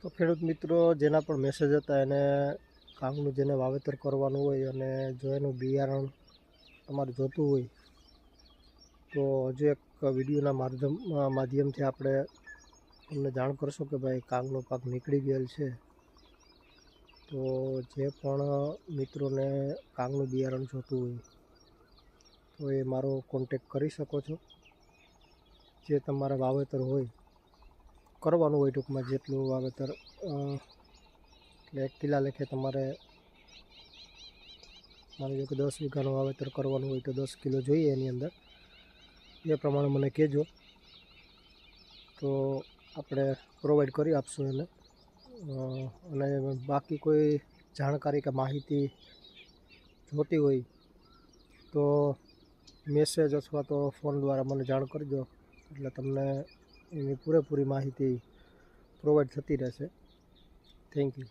તો ખેડૂત મિત્રો જેના પણ મેસેજ હતા એને કાંગનું જેને વાવેતર કરવાનું હોય અને જો એનું બિયારણ તમારે જોતું હોય તો હજુ એક વિડીયોના માધ્યમથી આપણે તમને જાણ કરશું કે ભાઈ કાંગનો પાક નીકળી ગયેલ છે. તો જે પણ મિત્રોને કાંગનું બિયારણ જોતું હોય તો એ મારો કોન્ટેક કરી શકો છો. જે તમારે વાવેતર હોય કરવાનું હોય, ટૂંકમાં જેટલું વાવેતર એટલે 1 કિલા લેખે તમારે માની લો કે 10 વીઘાનું વાવેતર કરવાનું હોય તો 10 કિલો જોઈએ એની અંદર, એ પ્રમાણે મને કહેજો તો આપણે પ્રોવાઈડ કરી આપશું એને. અને બાકી કોઈ જાણકારી કે માહિતી જોતી હોય તો મેસેજ અથવા તો ફોન દ્વારા મને જાણ કરજો, એટલે તમને એની પૂરેપૂરી માહિતી પ્રોવાઈડ થતી રહેશે. Thank you.